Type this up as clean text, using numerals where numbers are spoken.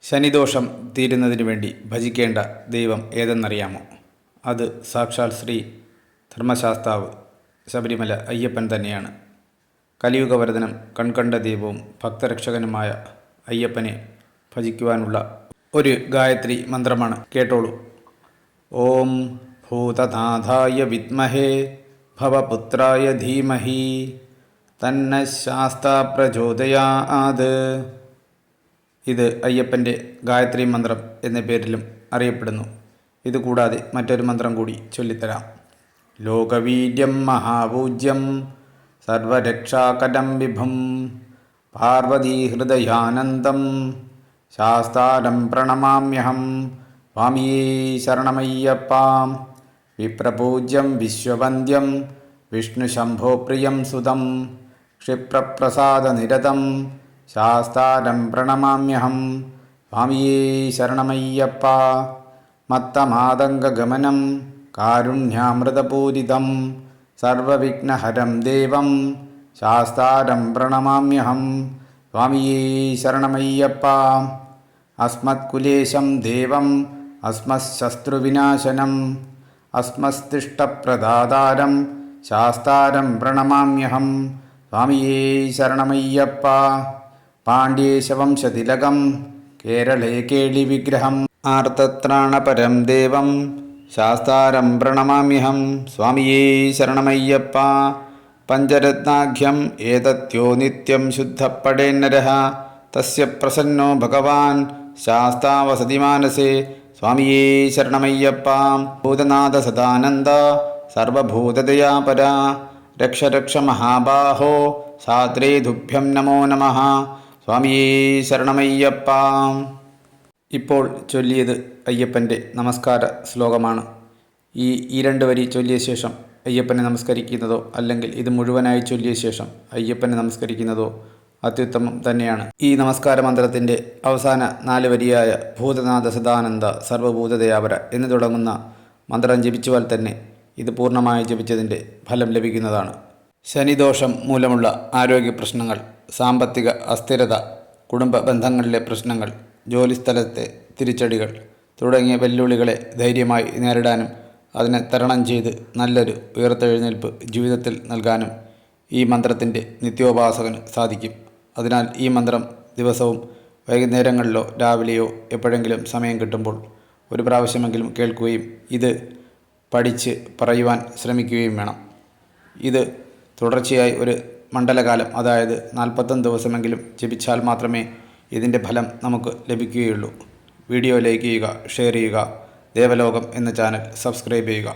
ശനിദോഷം തീരുന്നതിനു വേണ്ടി ഭജിക്കേണ്ട ദൈവം ഏതെന്നറിയാമോ? അത് സാക്ഷാൽ ശ്രീ ധർമ്മശാസ്താവ് ശബരിമല അയ്യപ്പൻ തന്നെയാണ്. കലിയുഗവരദനും കൺകണ്ട ദൈവവും ഭക്തരക്ഷകനുമായ അയ്യപ്പനെ ഭജിക്കുവാനുള്ള ഒരു ഗായത്രി മന്ത്രമാണ്. കേട്ടോളൂ. ഓം ഭൂതനാഥായ വിദ്മഹേ ഭവപുത്രായ ധീമഹി തന്ന ശാസ്താ പ്രചോദയാത്. ഇത് അയ്യപ്പൻ്റെ ഗായത്രി മന്ത്രം എന്ന പേരിലും അറിയപ്പെടുന്നു. ഇതുകൂടാതെ മറ്റൊരു മന്ത്രം കൂടി ചൊല്ലിത്തരാം. ലോകവീര്യം മഹാപൂജ്യം സർവരക്ഷാകരം വിഭും പാർവതീഹൃദയാനന്ദം ശാസ്താരം പ്രണമാമ്യഹം. സ്വാമിയേ ശരണമയ്യപ്പാം. വിപ്രപൂജ്യം വിശ്വവന്ദ്യം വിഷ്ണുശംഭോ പ്രിയം സുതം ക്ഷിപ്രപ്രസാദനിരതം ശാസ്താരം പ്രണമാമ്യഹം. സ്വാമിയേ ശരണമയ്യപ്പ. മത്തമാതംഗഗമനം കാരുണ്യാമൃതപൂരിതം സർവവിഘ്നഹരം ദേവം ശാസ്താരം പ്രണമാമ്യഹം. സ്വാമിയേ ശരണമയ്യപ്പ. അസ്മത്കുലേശം ദേവം അസ്മശത്രുവിനാശനം അസ്മസ്തിഷ്ടപ്രദാതാരം ശാസ്താരം പ്രണമാമ്യഹം. സ്വാമിയേ ശരണമയ്യപ്പ. പാണ്ഡ്യേശവംശതിലകം കേരളേ കേളിവിഗ്രഹം ആർത്തത്രാണപരം ദേവം ശാസ്താരം പ്രണമാമ്യഹം. സ്വാമിയേ ശരണമയ്യപ്പ. പഞ്ചരത്നാഖ്യം ഏതത്യോ നിത്യം ശുദ്ധപ്പടേന്നരഃ തസ്യ പ്രസന്നോ ഭഗവാൻ ശാസ്താ വസതി മാനസേ. സ്വാമിയേ ശരണമയ്യപ്പ. ഭൂതനാഥ സദാനന്ദ സർവഭൂതദയാപര രക്ഷ രക്ഷ മഹാബാഹോ സാദ്രേ തുഭ്യം നമോ നമഃ. സ്വാമിയേ ശരണമയ്യപ്പ. ഇപ്പോൾ ചൊല്ലിയത് അയ്യപ്പൻ്റെ നമസ്കാര ശ്ലോകമാണ്. ഈ രണ്ട് വരി ചൊല്ലിയ ശേഷം അയ്യപ്പനെ നമസ്കരിക്കുന്നതോ അല്ലെങ്കിൽ ഇത് മുഴുവനായി ചൊല്ലിയ ശേഷം അയ്യപ്പനെ നമസ്കരിക്കുന്നതോ അത്യുത്തമം തന്നെയാണ്. ഈ നമസ്കാര മന്ത്രത്തിൻ്റെ അവസാന 4 വരിയായ ഭൂതനാഥ സദാനന്ദ സർവഭൂതദയാപര എന്ന് തുടങ്ങുന്ന മന്ത്രം ജപിച്ചുവാൽ തന്നെ ഇത് പൂർണ്ണമായി ജപിച്ചതിൻ്റെ ഫലം ലഭിക്കുന്നതാണ്. ശനിദോഷം മൂലമുള്ള ആരോഗ്യ പ്രശ്നങ്ങൾ, സാമ്പത്തിക അസ്ഥിരത, കുടുംബ ബന്ധങ്ങളിലെ പ്രശ്നങ്ങൾ, ജോലിസ്ഥലത്തെ തിരിച്ചടികൾ തുടങ്ങിയ വെല്ലുവിളികളെ ധൈര്യമായി നേരിടാനും അതിനെ തരണം ചെയ്ത് നല്ലൊരു ഉയർത്തെഴുന്നേൽപ്പ് ജീവിതത്തിൽ നൽകാനും ഈ മന്ത്രത്തിൻ്റെ നിത്യോപാസകന് സാധിക്കും. അതിനാൽ ഈ മന്ത്രം ദിവസവും വൈകുന്നേരങ്ങളിലോ രാവിലെയോ എപ്പോഴെങ്കിലും സമയം കിട്ടുമ്പോൾ ഒരു പ്രാവശ്യമെങ്കിലും കേൾക്കുകയും ഇത് പഠിച്ച് പറയുവാൻ ശ്രമിക്കുകയും വേണം. ഇത് തുടർച്ചയായി ഒരു മണ്ഡലകാലം, അതായത് 41 ദിവസമെങ്കിലും ജപിച്ചാൽ മാത്രമേ ഇതിൻ്റെ ഫലം നമുക്ക് ലഭിക്കുകയുള്ളൂ. വീഡിയോ ലൈക്ക് ചെയ്യുക, ഷെയർ ചെയ്യുക. ദേവലോകം എന്ന ചാനൽ സബ്സ്ക്രൈബ് ചെയ്യുക.